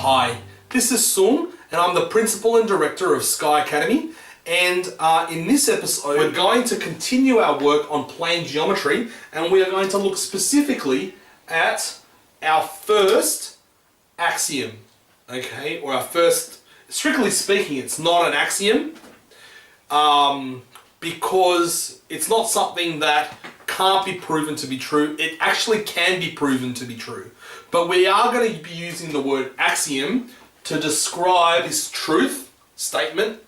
Hi, this is Sung, and I'm the Principal and Director of Sky Academy. And in this episode, we're going to continue our work on plane geometry, and we are going to look specifically at our first axiom, okay? Or our first, strictly speaking, it's not an axiom, because it's not something that can't be proven to be true. It actually can be proven to be true. But we are going to be using the word axiom to describe this truth statement.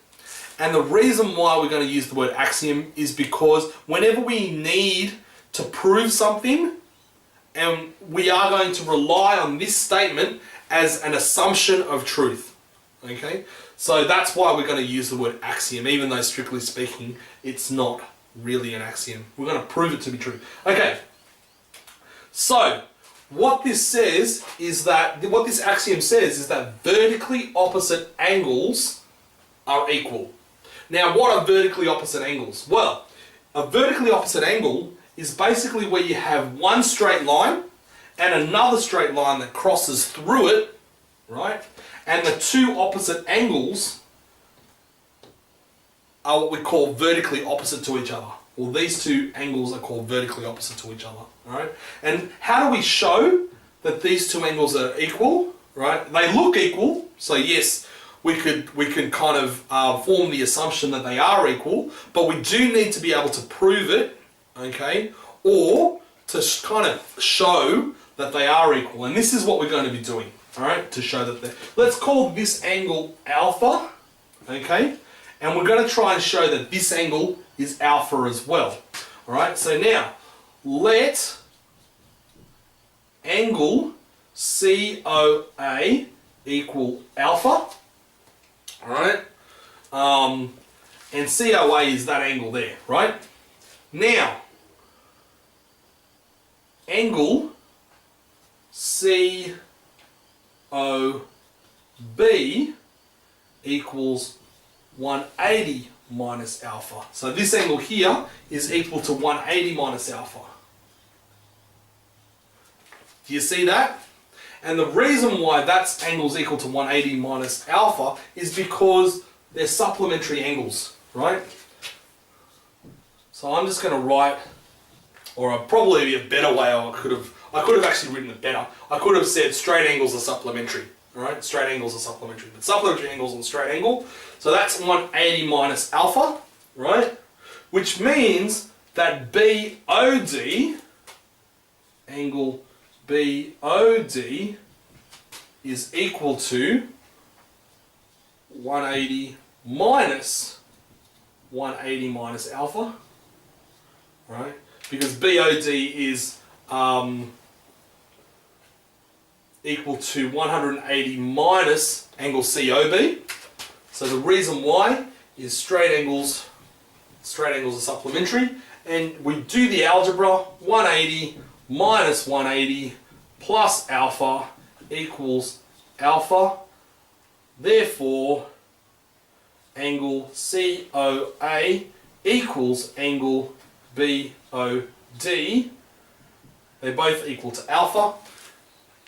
And the reason why we're going to use the word axiom is because whenever we need to prove something, and we are going to rely on this statement as an assumption of truth. Okay? So that's why we're going to use the word axiom, even though strictly speaking, it's not really an axiom. We're going to prove it to be true. Okay. So, what this says is that, what this axiom says is that vertically opposite angles are equal. Now, what are vertically opposite angles? Well, a vertically opposite angle is basically where you have one straight line and another straight line that crosses through it, right? And the two opposite angles are what we call vertically opposite to each other. Well, these two angles are called vertically opposite to each other, right? And how do we show that these two angles are equal, right? They look equal, so yes, we can kind of form the assumption that they are equal, but we do need to be able to prove it, okay? Or to kind of show that they are equal. And this is what we're going to be doing, all right? To show that they're... Let's call this angle alpha, okay? And we're going to try and show that this angle is alpha as well. All right, so now let angle COA equal alpha. All right, and COA is that angle there, right? Now, angle COB equals 180 minus alpha. So this angle here is equal to 180 minus alpha. Do you see that? And the reason why that angle's equal to 180 minus alpha is because they're supplementary angles, right? So I'm just going to write, or probably a better way, I could have actually written it better. I could have said straight angles are supplementary. Right, straight angles are supplementary, but supplementary angles and straight angle. So that's 180 minus alpha, right? Which means that BOD, angle BOD, is equal to 180 minus 180 minus alpha, right? Because BOD is equal to 180 minus angle COB. So the reason why is straight angles are supplementary, and we do the algebra. 180 minus 180 plus alpha equals alpha. Therefore, angle COA equals angle BOD. They're both equal to alpha.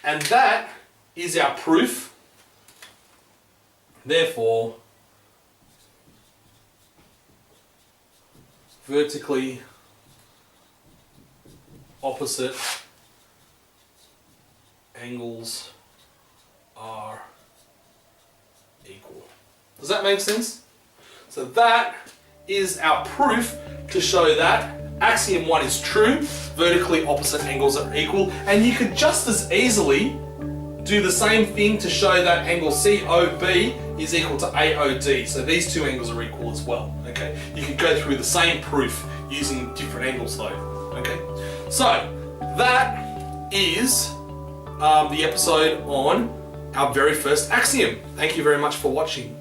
And that is our proof. Therefore, vertically opposite angles are equal. Does that make sense? So that is our proof to show that axiom 1 is true, vertically opposite angles are equal, and you could just as easily do the same thing to show that angle COB is equal to AOD. So these two angles are equal as well, okay? You could go through the same proof using different angles though, okay? So that is the episode on our very first axiom. Thank you very much for watching.